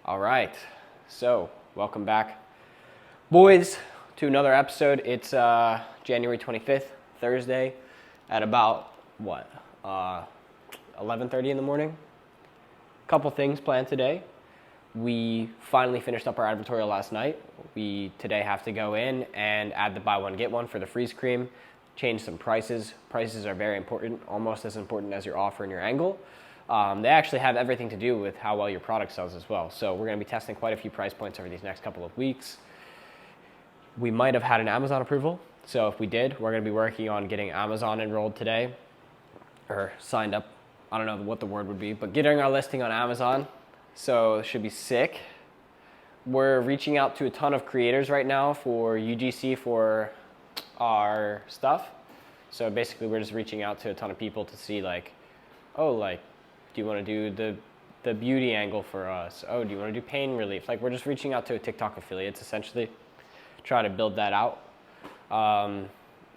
All right, so welcome back, boys, to another episode. It's January 25th, Thursday, at about, 11:30 in the morning. Couple things planned today. We finally finished up our advertorial last night. We today have to go in and add the buy one, get one for the freeze cream, change some prices. Prices are very important, almost as important as your offer and your angle. They actually have everything to do with how well your product sells as well. So we're going to be testing quite a few price points over these next couple of weeks. We might have had an Amazon approval. So if we did, we're going to be working on getting Amazon enrolled today or signed up. I don't know what the word would be, but getting our listing on Amazon. So it should be sick. We're reaching out to a ton of creators right now for UGC for our stuff. So basically we're just reaching out to a ton of people to see do you want to do the beauty angle for us? Oh, do you want to do pain relief? We're just reaching out to TikTok affiliates essentially, try to build that out.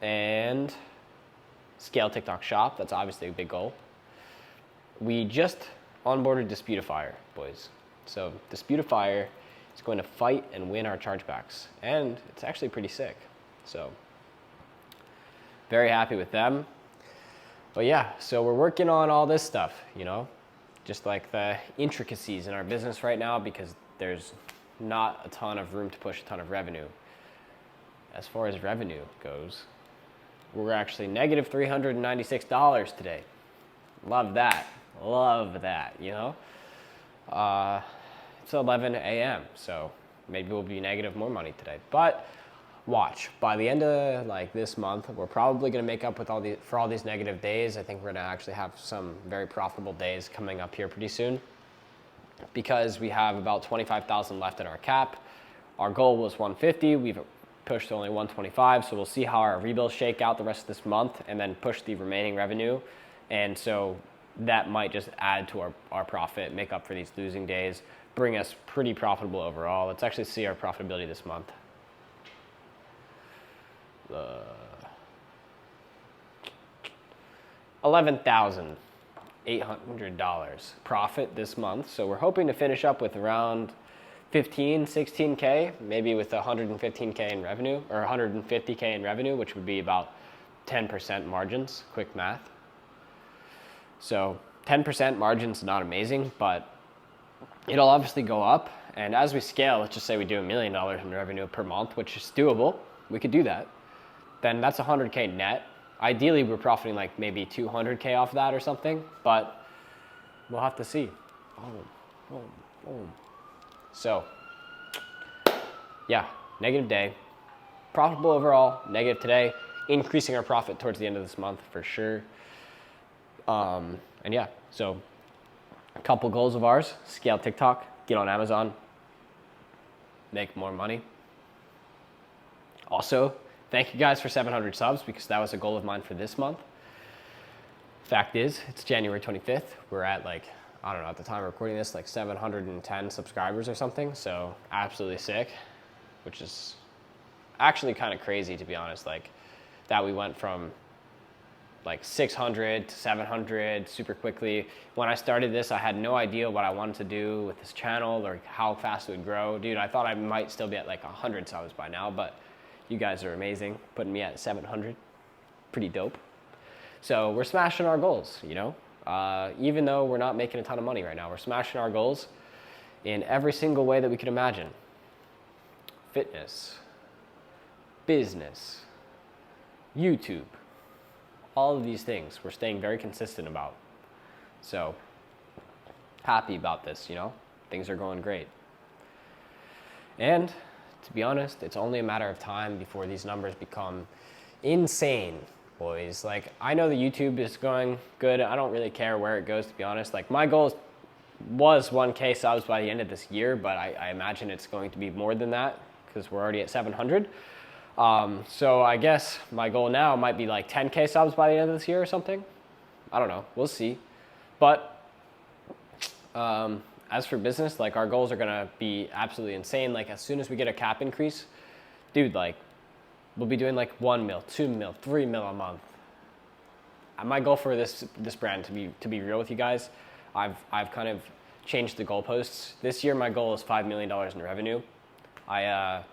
And scale TikTok shop, that's obviously a big goal. We just onboarded Disputifier, boys. So Disputifier is going to fight and win our chargebacks. And it's actually pretty sick. So very happy with them. But yeah, so we're working on all this stuff, just like the intricacies in our business right now because there's not a ton of room to push a ton of revenue. As far as revenue goes, we're actually negative $396 today. Love that, It's 11 a.m., so maybe we'll be negative more money today. But watch, by the end of this month, we're probably going to make up with all these negative days. I think we're going to actually have some very profitable days coming up here pretty soon because we have about 25,000 left in our cap. Our goal was 150. We've pushed to only 125, so we'll see how our rebills shake out the rest of this month and then push the remaining revenue. And so that might just add to our profit, make up for these losing days, bring us pretty profitable overall. Let's actually see our profitability this month. $11,800 profit this month. So we're hoping to finish up with around 16K, maybe with 115K in revenue or 150K in revenue, which would be about 10% margins, quick math. So 10% margins is not amazing, but it'll obviously go up. And as we scale, let's just say we do $1 million in revenue per month, which is doable. We could do that. Then that's 100K net. Ideally, we're profiting maybe 200K off that or something, but we'll have to see. Boom. So, yeah, negative day. Profitable overall, negative today. Increasing our profit towards the end of this month for sure. And yeah, so a couple goals of ours: scale TikTok, get on Amazon, make more money. Also, thank you guys for 700 subs because that was a goal of mine for this month. Fact is, it's January 25th. We're at at the time of recording this, 710 subscribers or something. So absolutely sick, which is actually kind of crazy to be honest. That we went from 600 to 700 super quickly. When I started this, I had no idea what I wanted to do with this channel or how fast it would grow. Dude, I thought I might still be at 100 subs by now, but you guys are amazing, putting me at 700. Pretty dope. So we're smashing our goals, even though we're not making a ton of money right now. We're smashing our goals in every single way that we could imagine. Fitness, business, YouTube, all of these things we're staying very consistent about. So happy about this, things are going great. And to be honest, it's only a matter of time before these numbers become insane, boys. I know the YouTube is going good. I don't really care where it goes, to be honest. My goal was 1K subs by the end of this year, but I imagine it's going to be more than that because we're already at 700. So I guess my goal now might be 10K subs by the end of this year or something. I don't know. We'll see. But as for business, our goals are going to be absolutely insane. As soon as we get a cap increase, dude, we'll be doing 1 mil, 2 mil, 3 mil a month. My goal for this brand, to be real with you guys, I've kind of changed the goalposts. This year, my goal is $5 million in revenue. I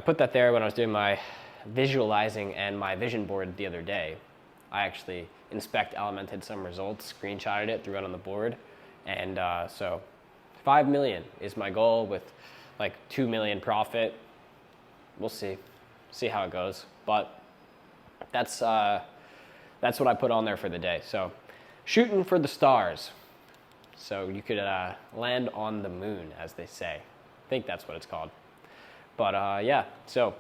put that there when I was doing my visualizing and my vision board the other day. I actually elemented some results, screenshotted it, threw it on the board, and so 5 million is my goal with like 2 million profit. We'll see how it goes, but that's what I put on there for the day. So shooting for the stars, so you could land on the moon, as they say. I think that's what it's called. But yeah, so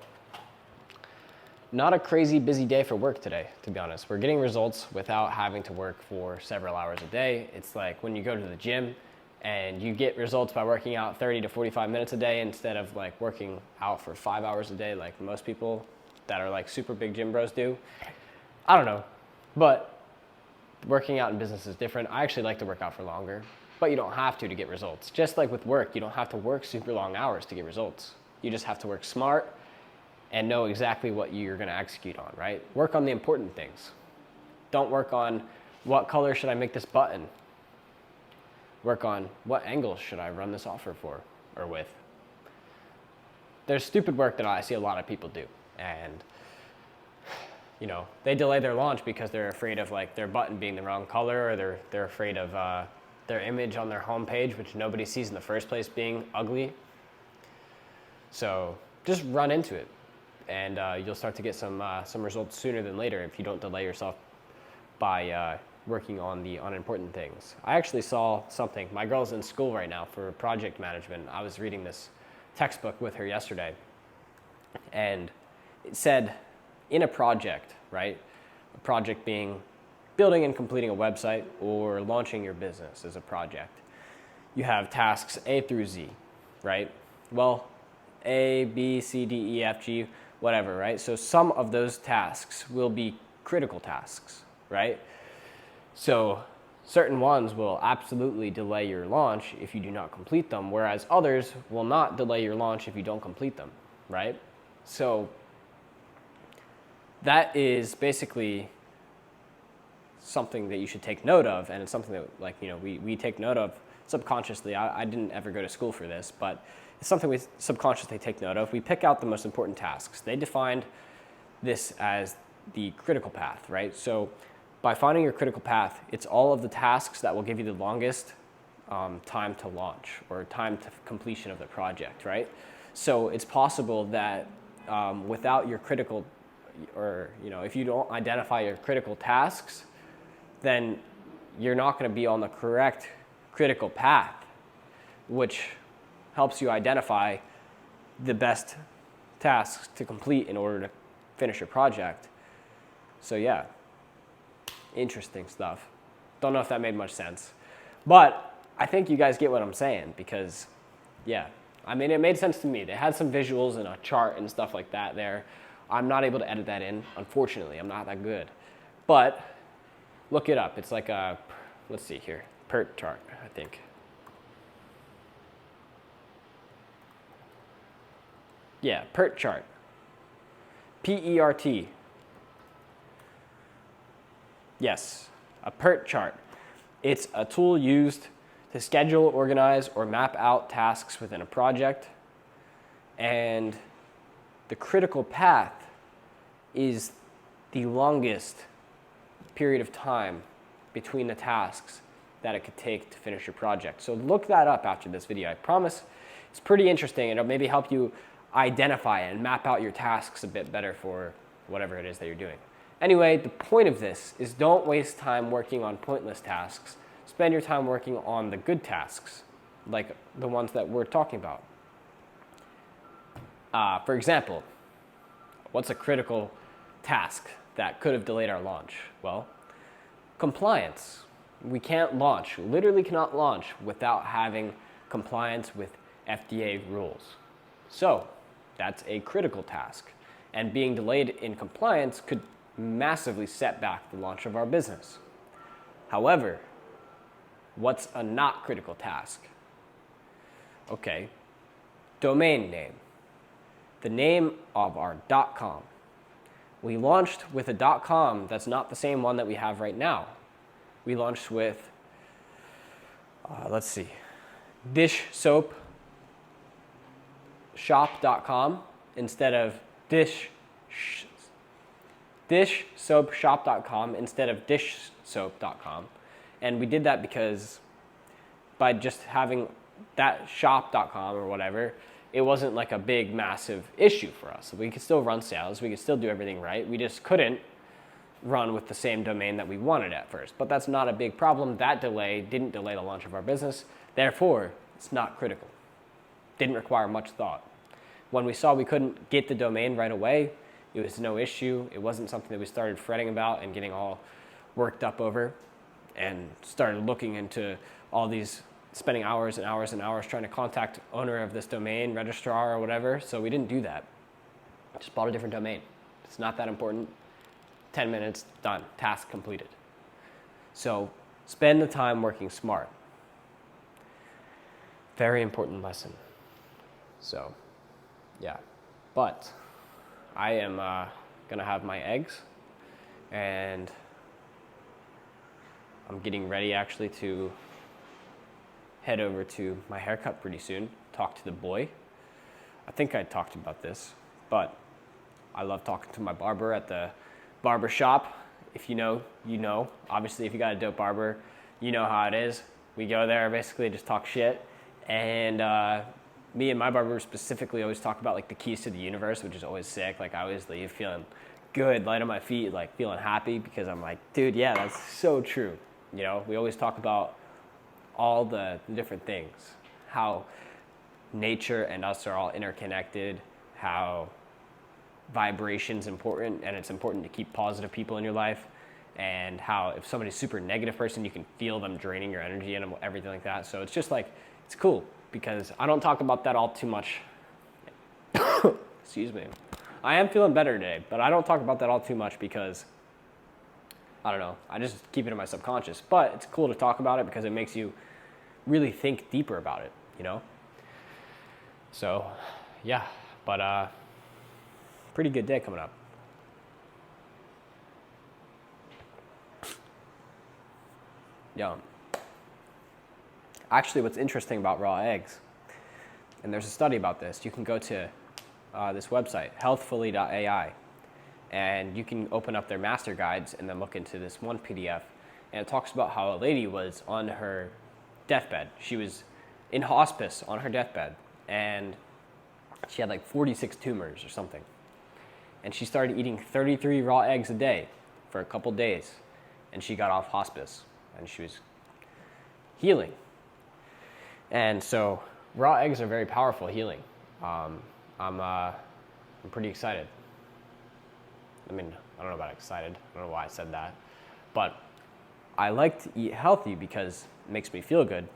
not a crazy busy day for work today, to be honest. We're getting results without having to work for several hours a day. It's like when you go to the gym and you get results by working out 30 to 45 minutes a day instead of like working out for 5 hours a day like most people that are like super big gym bros do. I don't know, but working out in business is different. I actually like to work out for longer, but you don't have to get results. Just like with work, you don't have to work super long hours to get results. You just have to work smart and know exactly what you're going to execute on, right? Work on the important things. Don't work on what color should I make this button. Work on what angle should I run this offer for or with. There's stupid work that I see a lot of people do, and you know, they delay their launch because they're afraid of like their button being the wrong color, or they're afraid of their image on their homepage, which nobody sees in the first place, being ugly. So just run into it, and you'll start to get some results sooner than later if you don't delay yourself by working on the unimportant things. I actually saw something. My girl's in school right now for project management. I was reading this textbook with her yesterday, and it said in a project, right? A project being building and completing a website or launching your business as a project. You have tasks A through Z, right? Well, A, B, C, D, E, F, G, whatever, right? So some of those tasks will be critical tasks, right? So certain ones will absolutely delay your launch if you do not complete them, whereas others will not delay your launch if you don't complete them, right? So that is basically something that you should take note of, and it's something that, like, you know, we take note of subconsciously. I didn't ever go to school for this, but it's something we subconsciously take note of. We pick out the most important tasks. They defined this as the critical path, right? So by finding your critical path, it's all of the tasks that will give you the longest time to launch or time to completion of the project, right? So it's possible that without your critical, or, you know, if you don't identify your critical tasks, then you're not going to be on the correct critical path, which helps you identify the best tasks to complete in order to finish your project. So yeah, interesting stuff. Don't know if that made much sense, but I think you guys get what I'm saying, because yeah, I mean, it made sense to me. They had some visuals and a chart and stuff like that there. I'm not able to edit that in, unfortunately. I'm not that good, but look it up. It's like a, let's see here, PERT chart, I think. Yeah, PERT chart. P-E-R-T. Yes, a PERT chart. It's a tool used to schedule, organize, or map out tasks within a project. And the critical path is the longest period of time between the tasks that it could take to finish your project. So look that up after this video. I promise it's pretty interesting, and it'll maybe help you identify and map out your tasks a bit better for whatever it is that you're doing. Anyway, the point of this is don't waste time working on pointless tasks. Spend your time working on the good tasks, like the ones that we're talking about. For example, what's a critical task that could have delayed our launch? Well, compliance. We can't launch, literally cannot launch without having compliance with FDA rules. So that's a critical task, and being delayed in compliance could massively set back the launch of our business. However, what's a not critical task? Okay, domain name. The name of our .com. We launched with a .com that's not the same one that we have right now. We launched with Let's see, dishsoapshop.com instead of dishsoapshop.com instead of dishsoap.com. And we did that because by just having that shop.com or whatever, it wasn't like a big, massive issue for us. We could still run sales. We could still do everything right. We just couldn't run with the same domain that we wanted at first. But that's not a big problem. That delay didn't delay the launch of our business. Therefore, it's not critical. Didn't require much thought. When we saw we couldn't get the domain right away, it was no issue. It wasn't something that we started fretting about and getting all worked up over and started looking into all these, spending hours and hours and hours trying to contact owner of this domain, registrar or whatever. So we didn't do that. Just bought a different domain. It's not that important. 10 minutes, done, task completed. So spend the time working smart. Very important lesson. So, yeah. But I am gonna have my eggs, and I'm getting ready actually to head over to my haircut pretty soon, talk to the boy. I think I talked about this, but I love talking to my barber at the barber shop. If you know, you know. Obviously, if you got a dope barber, you know how it is. We go there, basically just talk shit. And me and my barber specifically always talk about like the keys to the universe, which is always sick. Like I always leave feeling good, light on my feet, like feeling happy because I'm like, dude, yeah, that's so true. You know, we always talk about all the different things, how nature and us are all interconnected, how vibration's important, and it's important to keep positive people in your life, and how if somebody's super negative person, you can feel them draining your energy and everything like that. So it's just like, it's cool because I don't talk about that all too much. Excuse me. I am feeling better today, but I don't talk about that all too much because, I don't know, I just keep it in my subconscious. But it's cool to talk about it because it makes you really think deeper about it, you know? So, yeah, but pretty good day coming up. Yum. Actually, what's interesting about raw eggs, and there's a study about this, you can go to this website, healthfully.ai, and you can open up their master guides and then look into this one PDF, and it talks about how a lady was on her deathbed. She was in hospice on her deathbed, and she had like 46 tumors or something. And she started eating 33 raw eggs a day for a couple days, and she got off hospice, and she was healing. And so raw eggs are very powerful healing. I'm pretty excited. I mean, I don't know about excited. I don't know why I said that. But I like to eat healthy because it makes me feel good.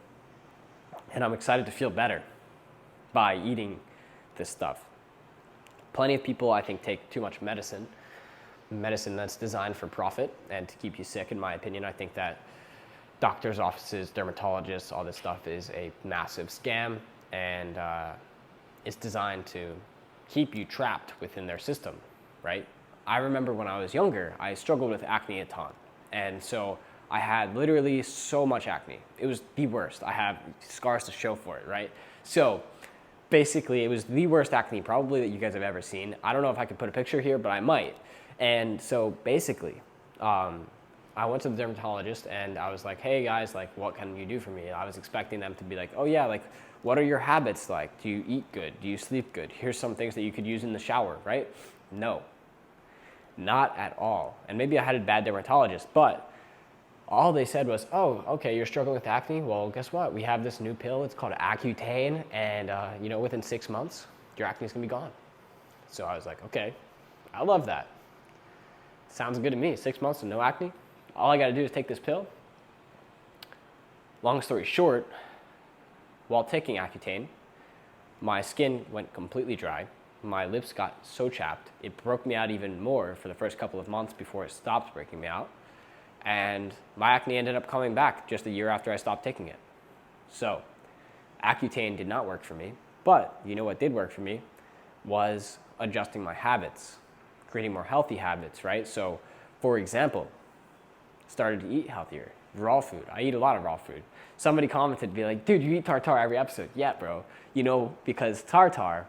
And I'm excited to feel better by eating this stuff. Plenty of people, I think, take too much medicine that's designed for profit and to keep you sick, in my opinion. I think that doctors' offices, dermatologists, all this stuff is a massive scam, and it's designed to keep you trapped within their system, right? I remember when I was younger, I struggled with acne a ton. And so I had literally so much acne. It was the worst. I have scars to show for it, right? So basically, it was the worst acne probably that you guys have ever seen. I don't know if I could put a picture here, but I might. And so basically, I went to the dermatologist and I was like, hey guys, like, what can you do for me? I was expecting them to be like, oh yeah, like, what are your habits like? Do you eat good? Do you sleep good? Here's some things that you could use in the shower, right? No, not at all. And maybe I had a bad dermatologist, but all they said was, oh, okay, you're struggling with acne? Well, guess what? We have this new pill. It's called Accutane, and within 6 months, your acne is gonna be gone. So I was like, okay, I love that. Sounds good to me. 6 months and no acne. All I gotta do is take this pill. Long story short, while taking Accutane, my skin went completely dry. My lips got so chapped, it broke me out even more for the first couple of months before it stopped breaking me out. And my acne ended up coming back just a year after I stopped taking it. So Accutane did not work for me, but you know what did work for me was adjusting my habits, creating more healthy habits, right? So for example, started to eat healthier, raw food. I eat a lot of raw food. Somebody commented, be like, dude, you eat tartare every episode. Yeah, bro. Because tartare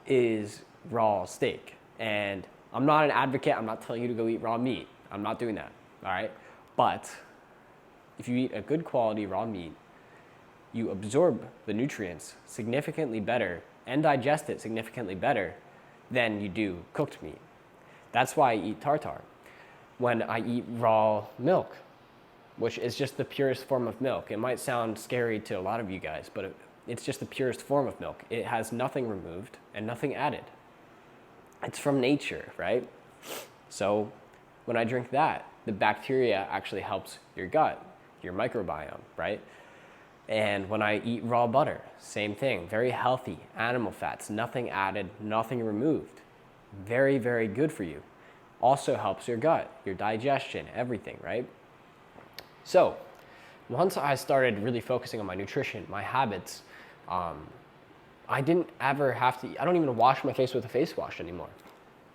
is raw steak. And I'm not an advocate. I'm not telling you to go eat raw meat. I'm not doing that, all right? But if you eat a good quality raw meat, you absorb the nutrients significantly better and digest it significantly better than you do cooked meat. That's why I eat tartare. When I eat raw milk, which is just the purest form of milk. It might sound scary to a lot of you guys, but it's just the purest form of milk. It has nothing removed and nothing added. It's from nature, right? So when I drink that, the bacteria actually helps your gut, your microbiome, right? And when I eat raw butter, same thing, very healthy, animal fats, nothing added, nothing removed. Very, very good for you. Also helps your gut, your digestion, everything, right? So once I started really focusing on my nutrition, my habits, I didn't ever have to, I don't even wash my face with a face wash anymore.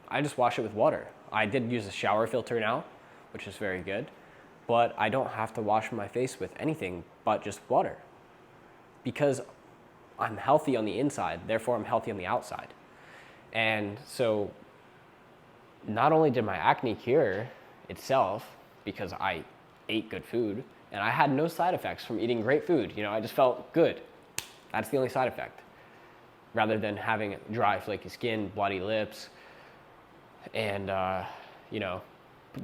I just wash it with water. I did use a shower filter now, which is very good, but I don't have to wash my face with anything but just water because I'm healthy on the inside, therefore I'm healthy on the outside. And so not only did my acne cure itself because I ate good food and I had no side effects from eating great food, I just felt good. That's the only side effect. Rather than having dry, flaky skin, bloody lips, and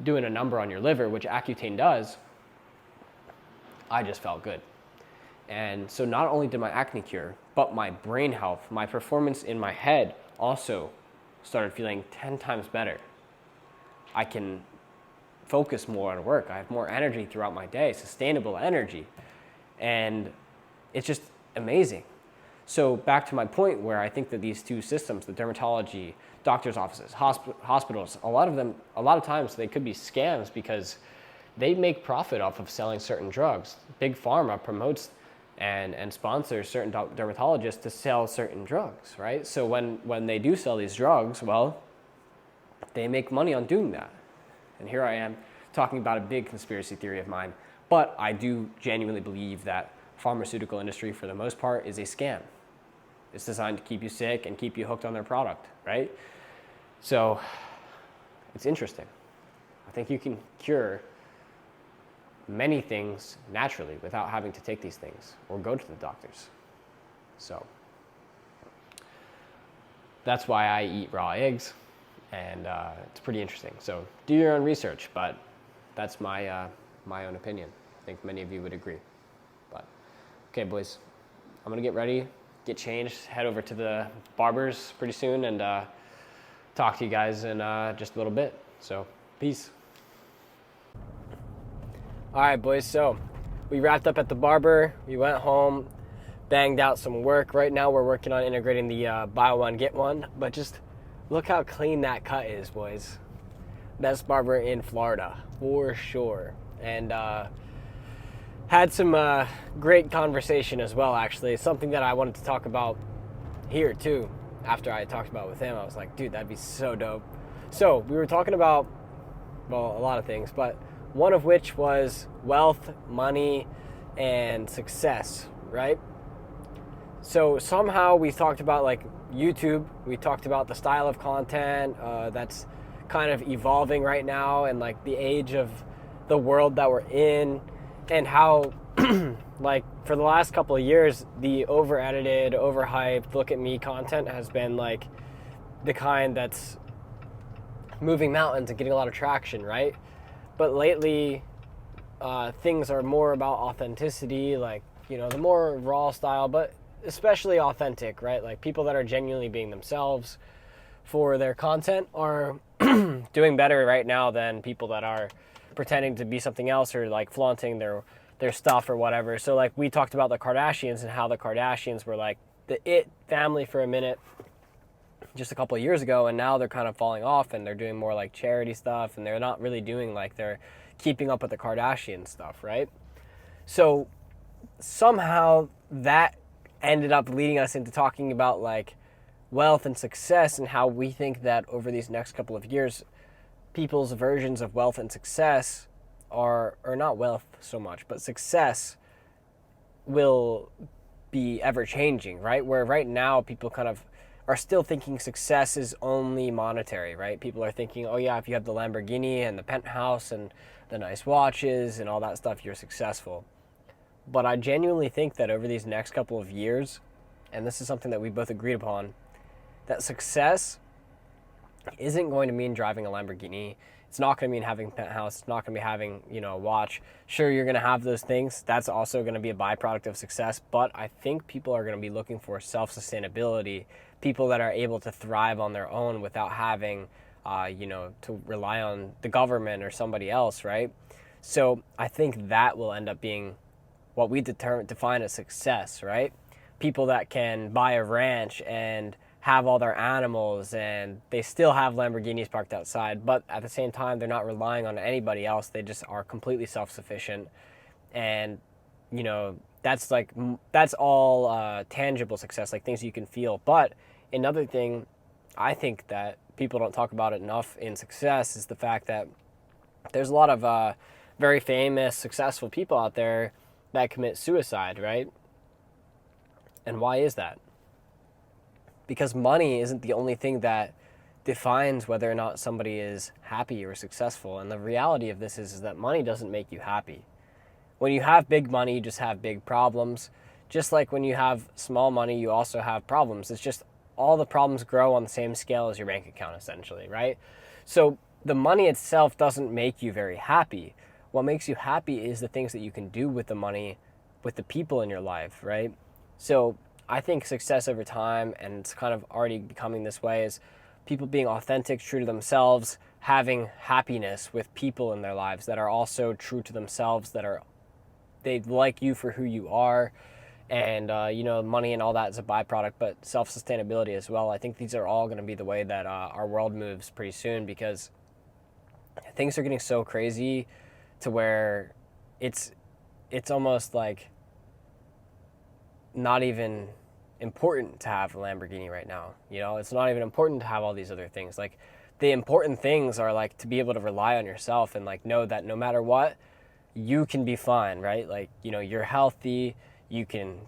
doing a number on your liver, which Accutane does, I just felt good. And so not only did my acne cure, but my brain health, my performance in my head also started feeling 10 times better. I can focus more on work. I have more energy throughout my day, sustainable energy. And it's just amazing. So back to my point where I think that these two systems, the dermatology, doctor's offices, hospitals, a lot of times they could be scams because they make profit off of selling certain drugs. Big pharma promotes and sponsors certain dermatologists to sell certain drugs, right? So when they do sell these drugs, well, they make money on doing that. And here I am talking about a big conspiracy theory of mine, but I do genuinely believe that pharmaceutical industry for the most part is a scam. It's designed to keep you sick and keep you hooked on their product, right? So it's interesting. I think you can cure many things naturally without having to take these things or go to the doctors. So that's why I eat raw eggs, and it's pretty interesting. So do your own research, but that's my own opinion. I think many of you would agree. But okay, boys, I'm gonna get ready, get changed, head over to the barber's pretty soon, and talk to you guys in just a little bit. So peace. All right, boys, so we wrapped up at the barber. We went home, banged out some work. Right now we're working on integrating the buy one, get one, but just look how clean that cut is, boys. Best barber in Florida, for sure. And had some great conversation as well, actually. Something that I wanted to talk about here, too. After I talked about it with him, I was like, dude, that'd be so dope. So we were talking about, well, a lot of things, but one of which was wealth, money, and success, right? So somehow we talked about like YouTube. We talked about the style of content that's kind of evolving right now and like the age of the world that we're in, and how like for the last couple of years, the over-edited, overhyped, look at me content has been like the kind that's moving mountains and getting a lot of traction, right? But lately, things are more about authenticity, like, the more raw style, but especially authentic, right? Like people that are genuinely being themselves for their content are doing better right now than people that are pretending to be something else or like flaunting their stuff or whatever. So like we talked about the Kardashians and how the Kardashians were like the it family for a minute just a couple of years ago, and now they're kind of falling off and they're doing more like charity stuff, and they're not really doing like they're keeping up with the Kardashian stuff, right? So somehow that ended up leading us into talking about like wealth and success and how we think that over these next couple of years, people's versions of wealth and success or not wealth so much, but success will be ever changing, right? Where right now people kind of are still thinking success is only monetary, right? People are thinking, oh yeah, if you have the Lamborghini and the penthouse and the nice watches and all that stuff, you're successful. But I genuinely think that over these next couple of years, and this is something that we both agreed upon, that success isn't going to mean driving a Lamborghini. It's not going to mean having a penthouse. It's not going to be having, a watch. Sure, you're going to have those things. That's also going to be a byproduct of success. But I think people are going to be looking for self-sustainability, people that are able to thrive on their own without having, to rely on the government or somebody else, right? So I think that will end up being what we define as success, right? People that can buy a ranch and have all their animals and they still have Lamborghinis parked outside, but at the same time, they're not relying on anybody else. They just are completely self-sufficient. And, that's all tangible success, like things you can feel. But another thing I think that people don't talk about it enough in success is the fact that there's a lot of very famous, successful people out there that commit suicide, right? And why is that? Because money isn't the only thing that defines whether or not somebody is happy or successful. And the reality of this is that money doesn't make you happy. When you have big money, you just have big problems. Just like when you have small money, you also have problems. It's just all the problems grow on the same scale as your bank account, essentially, right? So the money itself doesn't make you very happy. What makes you happy is the things that you can do with the money, with the people in your life, right? So I think success over time, and it's kind of already becoming this way, is people being authentic, true to themselves, having happiness with people in their lives that are also true to themselves, they like you for who you are, and money and all that is a byproduct, but self-sustainability as well. I think these are all going to be the way that our world moves pretty soon, because things are getting so crazy to where it's almost like not even important to have a Lamborghini right now. It's not even important to have all these other things. Like, the important things are like to be able to rely on yourself and like know that no matter what, you can be fine, right? Like, you're healthy, you can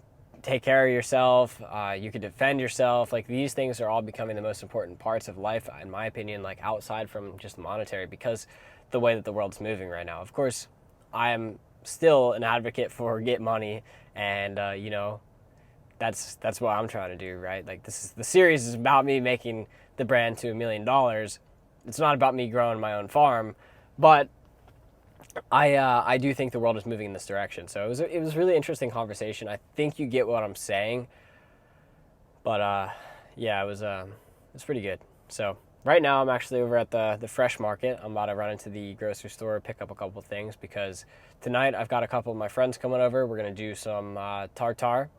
take care of yourself, you can defend yourself. Like, these things are all becoming the most important parts of life, in my opinion, like outside from just monetary, because the way that the world's moving right now. Of course, I am still an advocate for get money, and that's what I'm trying to do, right? Like, the series is about me making the brand to $1 million. It's not about me growing my own farm, but I do think the world is moving in this direction. So it was a really interesting conversation. I think you get what I'm saying, but yeah, it was pretty good. So right now I'm actually over at the fresh market. I'm about to run into the grocery store, pick up a couple things, because tonight I've got a couple of my friends coming over. We're gonna do some tartare.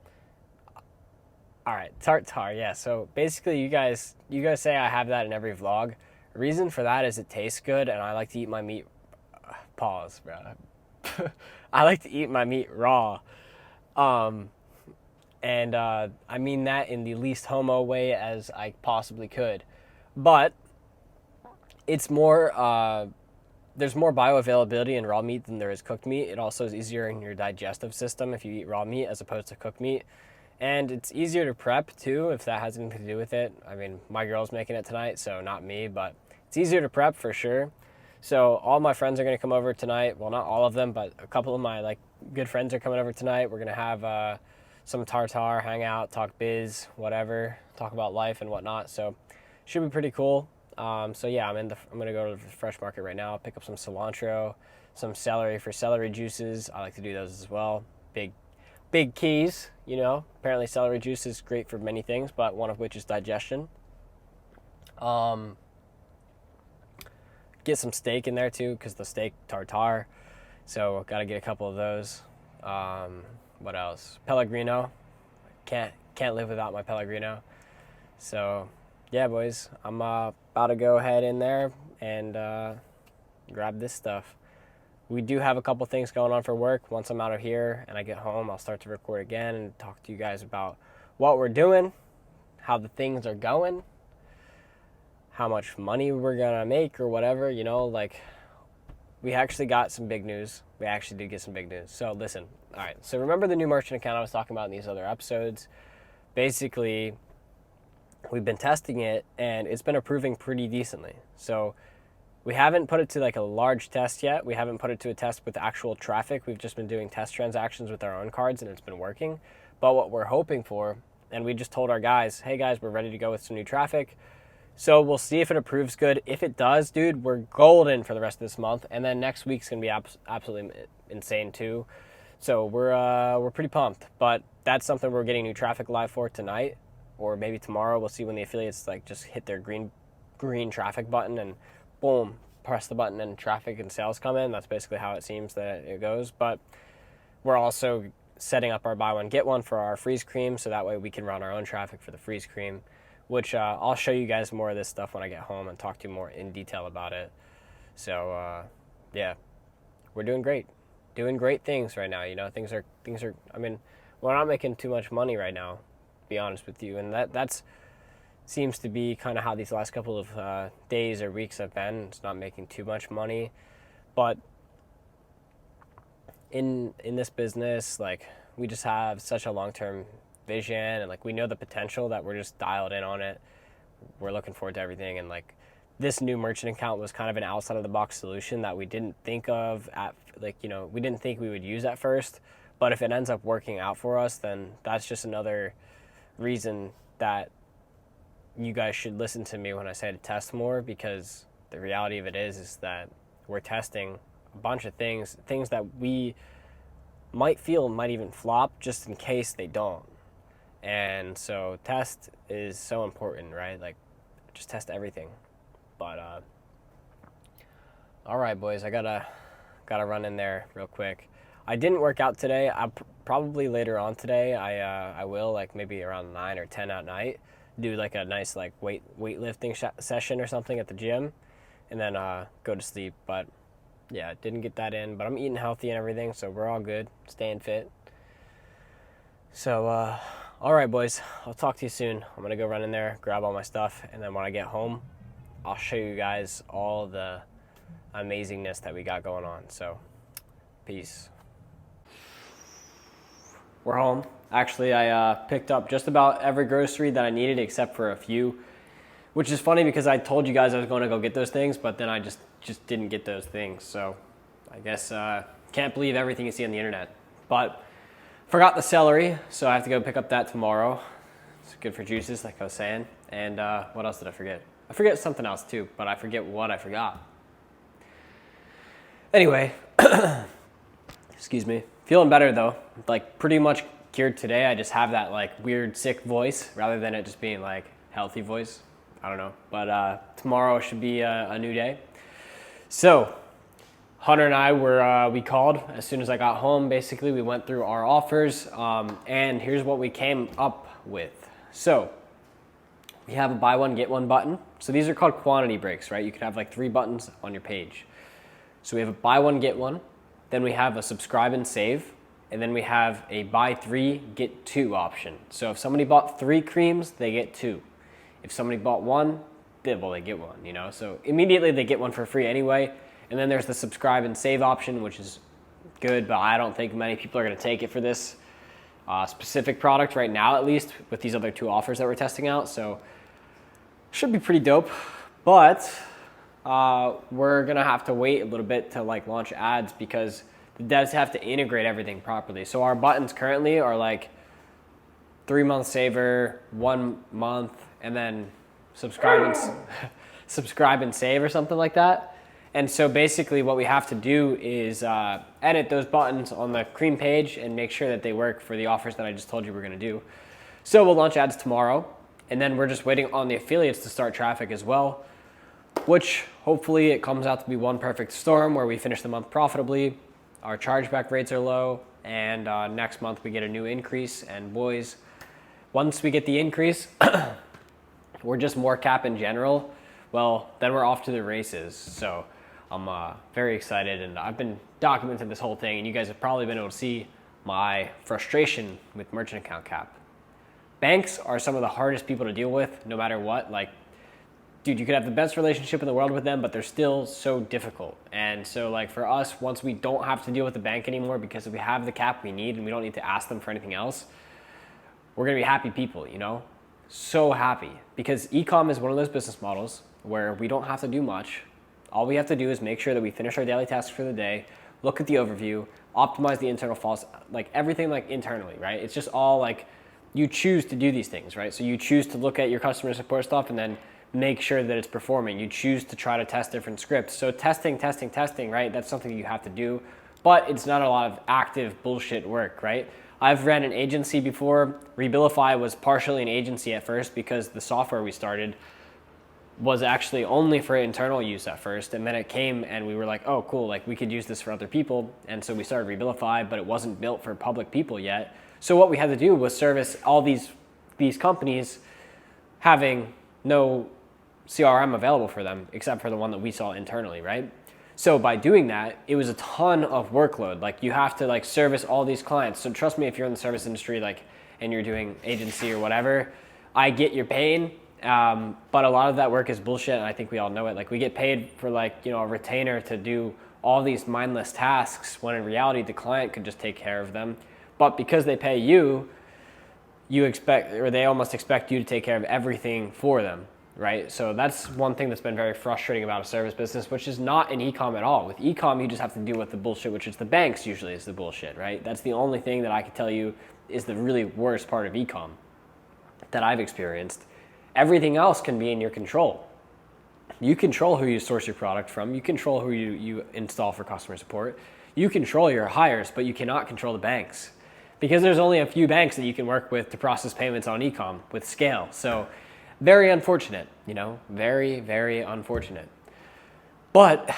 All right, tartare, yeah. So basically, you guys say I have that in every vlog. The reason for that is it tastes good, and I like to eat my meat. Pause, bro. I like to eat my meat raw, and I mean that in the least homo way as I possibly could. But it's more. There's more bioavailability in raw meat than there is cooked meat. It also is easier in your digestive system if you eat raw meat as opposed to cooked meat. And it's easier to prep too, if that has anything to do with it. I mean, my girl's making it tonight, so not me, but it's easier to prep for sure. So all my friends are going to come over tonight. Well, not all of them, but a couple of my good friends are coming over tonight. We're going to have some tartare, hang out, talk biz, whatever, talk about life and whatnot. So should be pretty cool. So yeah, I'm going to go to the fresh market right now, pick up some cilantro, some celery for celery juices. I like to do those as well. Big keys, Apparently celery juice is great for many things, but one of which is digestion. Get some steak in there too, because the steak tartare. So got to get a couple of those. What else? Pellegrino. Can't live without my Pellegrino. So yeah, boys, I'm about to go ahead in there and grab this stuff. We do have a couple things going on for work. Once I'm out of here and I get home, I'll start to record again and talk to you guys about what we're doing, how the things are going, how much money we're gonna make or whatever. we actually got some big news. We actually did get some big news. So listen, all right. So remember the new merchant account I was talking about in these other episodes? Basically, we've been testing it and it's been approving pretty decently. So we haven't put it to like a large test yet. We haven't put it to a test with actual traffic. We've just been doing test transactions with our own cards and it's been working. But what we're hoping for, and we just told our guys, hey guys, we're ready to go with some new traffic. So we'll see if it approves good. If it does, dude, we're golden for the rest of this month. And then next week's going to be absolutely insane too. So we're pretty pumped. But that's something we're getting new traffic live for tonight or maybe tomorrow. We'll see when the affiliates like just hit their green traffic button and boom, press the button and traffic and sales come in. That's basically how it seems that it goes. But we're also setting up our buy one, get one for our freeze cream. So that way we can run our own traffic for the freeze cream, which I'll show you guys more of this stuff when I get home and talk to you more in detail about it. So yeah, we're doing great things right now. You know, things are, I mean, we're not making too much money right now, to be honest with you. And that's seems to be kind of how these last couple of days or weeks have been. It's not making too much money, but in this business, like we just have such a long-term vision and like we know the potential that we're just dialed in on it. We're looking forward to everything, and like this new merchant account was kind of an outside of the box solution that we didn't think of at we didn't think we would use at first, but if it ends up working out for us, then that's just another reason that you guys should listen to me when I say to test more, because the reality of it is that we're testing a bunch of things that we might feel might even flop just in case they don't. And so test is so important, right? Like just test everything. But all right, boys, I gotta run in there real quick. I didn't work out today. I probably later on today I will, like maybe around 9 or 10 at night, do like a nice like weightlifting session or something at the gym, and then go to sleep. But yeah, didn't get that in. But I'm eating healthy and everything, so we're all good, staying fit. So all right, boys, I'll talk to you soon. I'm gonna go run in there, grab all my stuff, and then when I get home, I'll show you guys all the amazingness that we got going on. So peace. We're home. Actually, I picked up just about every grocery that I needed except for a few, which is funny because I told you guys I was going to go get those things, but then I just didn't get those things. So I guess can't believe everything you see on the internet. But forgot the celery, so I have to go pick up that tomorrow. It's good for juices, like I was saying. And what else did I forget? I forget something else too, but I forget what I forgot. Anyway, excuse me. Feeling better though, like pretty much cured today. I just have that like weird sick voice rather than it just being like healthy voice. I don't know, but tomorrow should be a new day. So Hunter and I we called as soon as I got home. Basically, we went through our offers, and here's what we came up with. So we have a buy one, get one button. So these are called quantity breaks, right? You could have like 3 buttons on your page. So we have a buy one, get one. Then we have a subscribe and save. And then we have a buy 3, get 2 option. So if somebody bought 3 creams, they get 2. If somebody bought 1, they get 1, you know? So immediately they get 1 for free anyway. And then there's the subscribe and save option, which is good, but I don't think many people are gonna take it for this specific product right now, at least with these other 2 offers that we're testing out. So should be pretty dope, but we're gonna have to wait a little bit to like launch ads because the devs have to integrate everything properly. So our buttons currently are like 3-month saver, 1 month, and then subscribe and save or something like that. And so basically what we have to do is edit those buttons on the cream page and make sure that they work for the offers that I just told you we're gonna do. So we'll launch ads tomorrow, and then we're just waiting on the affiliates to start traffic as well, which hopefully it comes out to be one perfect storm where we finish the month profitably. Our chargeback rates are low, and next month we get a new increase. And boys, once we get the increase, we're just more cap in general. Well, then we're off to the races. So I'm very excited, and I've been documenting this whole thing, and you guys have probably been able to see my frustration with merchant account cap. Banks are some of the hardest people to deal with, no matter what. Like, dude, you could have the best relationship in the world with them, but they're still so difficult. And so like for us, once we don't have to deal with the bank anymore because we have the cap we need and we don't need to ask them for anything else, we're gonna be happy people, you know? So happy. Because e-com is one of those business models where we don't have to do much. All we have to do is make sure that we finish our daily tasks for the day, look at the overview, optimize the internal files, like everything like internally, right? It's just all like, you choose to do these things, right? So you choose to look at your customer support stuff and then make sure that it's performing. You choose to try to test different scripts. So testing, right? That's something you have to do, but it's not a lot of active bullshit work, right? I've ran an agency before. Rebilify was partially an agency at first because the software we started was actually only for internal use at first. And then it came and we were like, oh, cool, like we could use this for other people. And so we started Rebilify, but it wasn't built for public people yet. So what we had to do was service all these companies having no CRM available for them, except for the one that we saw internally, right? So by doing that, it was a ton of workload. Like you have to like service all these clients. So trust me, if you're in the service industry, like, and you're doing agency or whatever, I get your pain. But a lot of that work is bullshit. And I think we all know it. Like we get paid for like, you know, a retainer to do all these mindless tasks when in reality, the client could just take care of them. But because they pay you, you expect, or they almost expect you to take care of everything for them. Right? So that's one thing that's been very frustrating about a service business, which is not in e-com at all. With e-com, you just have to deal with the bullshit, which is the banks usually is the bullshit, right? That's the only thing that I can tell you is the really worst part of e-com that I've experienced. Everything else can be in your control. You control who you source your product from. You control who you install for customer support. You control your hires, but you cannot control the banks because there's only a few banks that you can work with to process payments on e-com with scale. So very unfortunate, you know, very, very unfortunate. But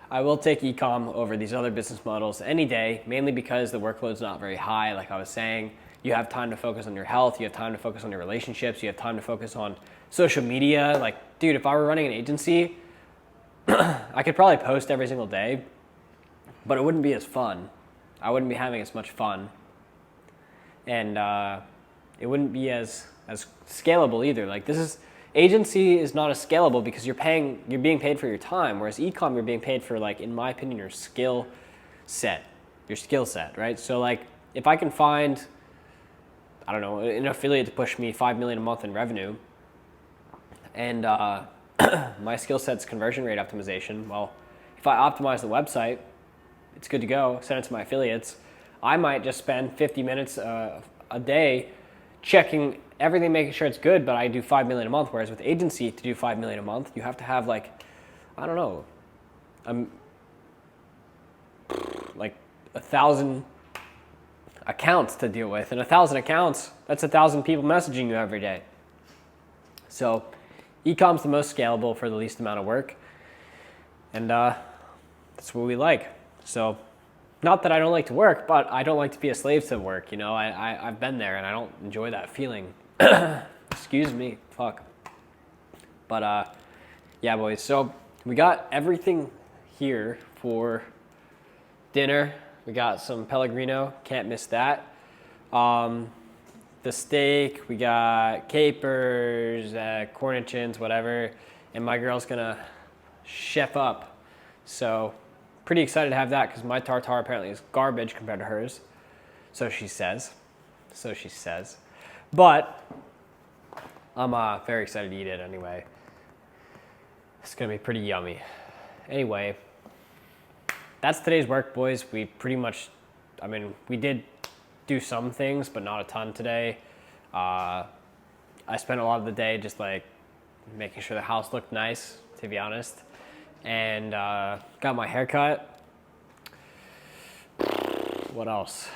I will take e-com over these other business models any day, mainly because the workload's not very high. Like I was saying, you have time to focus on your health. You have time to focus on your relationships. You have time to focus on social media. Like, dude, if I were running an agency, I could probably post every single day, but it wouldn't be as fun. I wouldn't be having as much fun. And it wouldn't be as scalable either. Like agency is not as scalable because you're being paid for your time, whereas e-com you're being paid for, like, in my opinion, your skill set, right? So like if I can find, I don't know, an affiliate to push me $5 million a month in revenue, and my skill set's conversion rate optimization, well, if I optimize the website, it's good to go, send it to my affiliates. I might just spend 50 minutes a day checking everything, making sure it's good, but I do $5 million a month. Whereas with agency, to do $5 million a month, you have to have like, I don't know, like 1,000 accounts to deal with, and 1,000 accounts, that's 1,000 people messaging you every day. So e-com's the most scalable for the least amount of work, and that's what we like. So not that I don't like to work, but I don't like to be a slave to work. You know, I've been there and I don't enjoy that feeling. Excuse me, fuck. But yeah, boys, so we got everything here for dinner. We got some Pellegrino, can't miss that. The steak, we got capers, cornichons, whatever, and my girl's gonna chef up. So pretty excited to have that because my tartare apparently is garbage compared to hers. So she says. But I'm very excited to eat it anyway. It's gonna be pretty yummy. Anyway, that's today's work, boys. We pretty much, I mean, we did do some things, but not a ton today. I spent a lot of the day just like making sure the house looked nice, to be honest. And got my hair cut. What else?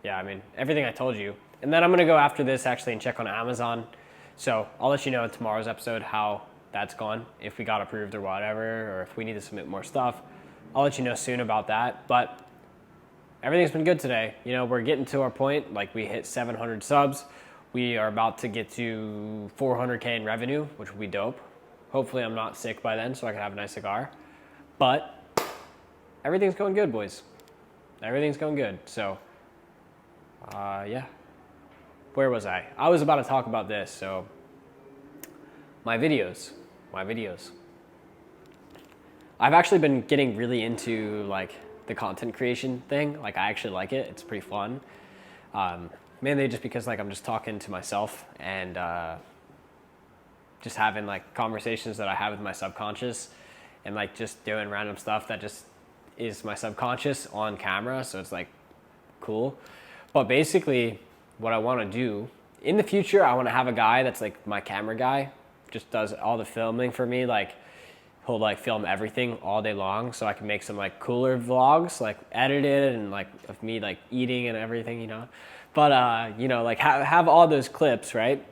Yeah, I mean, everything I told you. And then I'm gonna go after this actually and check on Amazon. So I'll let you know in tomorrow's episode how that's gone, if we got approved or whatever, or if we need to submit more stuff. I'll let you know soon about that. But everything's been good today. You know, we're getting to our point. Like, we hit 700 subs. We are about to get to 400K in revenue, which will be dope. Hopefully I'm not sick by then so I can have a nice cigar. But everything's going good, boys. Everything's going good. So, yeah. Where was I? I was about to talk about this. So, my videos. I've actually been getting really into like the content creation thing. Like I actually like it. It's pretty fun. Mainly just because like I'm just talking to myself and just having like conversations that I have with my subconscious and like just doing random stuff that just is my subconscious on camera. So it's like cool. But basically what I want to do in the future, I want to have a guy that's like my camera guy, just does all the filming for me. Like he'll like film everything all day long so I can make some like cooler vlogs, like edited and like of me like eating and everything, you know. But you know, like have all those clips, right?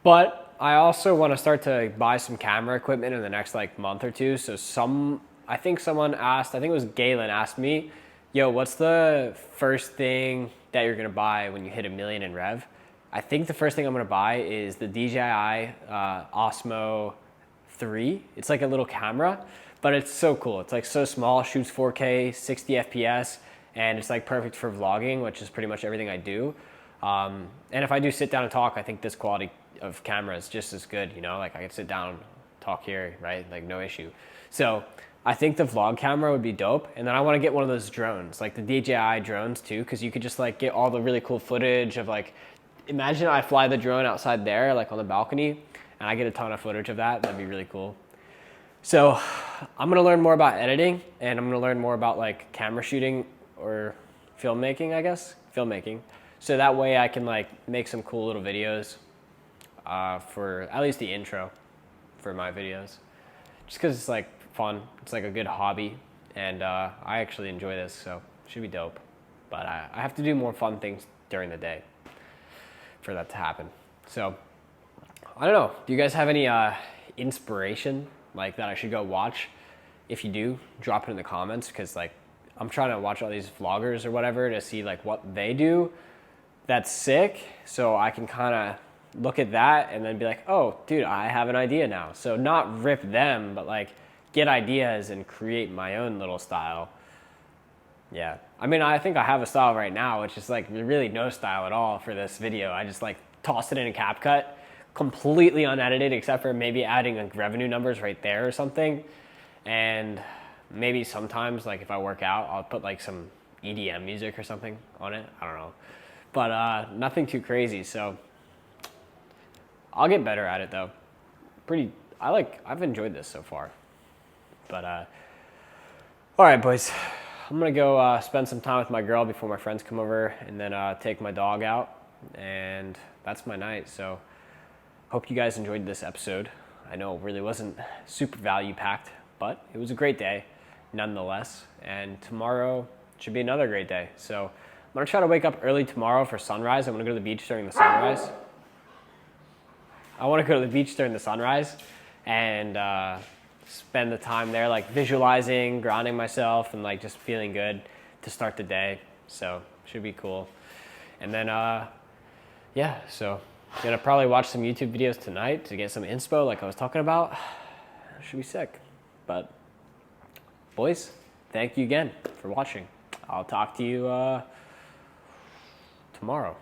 But I also want to start to buy some camera equipment in the next like month or two. So I think someone asked, I think it was Galen asked me, yo, what's the first thing that you're gonna buy when you hit 1 million in rev? I think the first thing I'm gonna buy is the DJI Osmo 3. It's like a little camera, but it's so cool. It's like so small, shoots 4K, 60 FPS, and it's like perfect for vlogging, which is pretty much everything I do. And if I do sit down and talk, I think this quality of camera is just as good, you know, like I can sit down, talk here, right? Like no issue. So I think the vlog camera would be dope. And then I want to get one of those drones, like the DJI drones too, because you could just like get all the really cool footage of like, imagine I fly the drone outside there, like on the balcony, and I get a ton of footage of that. That'd be really cool. So I'm going to learn more about editing, and I'm going to learn more about like camera shooting or filmmaking, I guess, filmmaking. So that way I can like make some cool little videos for at least the intro for my videos, just because it's like fun. It's like a good hobby, and I actually enjoy this, so it should be dope. But I have to do more fun things during the day for that to happen. So I don't know. Do you guys have any inspiration like that I should go watch? If you do, drop it in the comments, because like I'm trying to watch all these vloggers or whatever to see like what they do that's sick, so I can kind of look at that and then be like, oh dude, I have an idea now. So not rip them, but like get ideas and create my own little style. Yeah, I mean, I think I have a style right now, which is like really no style at all for this video. I just like tossed it in a CapCut, completely unedited, except for maybe adding like revenue numbers right there or something. And maybe sometimes like if I work out, I'll put like some EDM music or something on it. I don't know, but nothing too crazy. So I'll get better at it though. I've enjoyed this so far. But all right, boys, I'm gonna go spend some time with my girl before my friends come over, and then take my dog out, and that's my night. So hope you guys enjoyed this episode. I know it really wasn't super value packed, but it was a great day nonetheless, and tomorrow should be another great day. So I'm gonna try to wake up early tomorrow for sunrise. I'm gonna go to the beach during the sunrise. I want to go to the beach during the sunrise and spend the time there, like visualizing, grounding myself, and like just feeling good to start the day. So should be cool. And then yeah, so gonna probably watch some YouTube videos tonight to get some inspo like I was talking about. Should be sick. But boys, thank you again for watching. I'll talk to you tomorrow.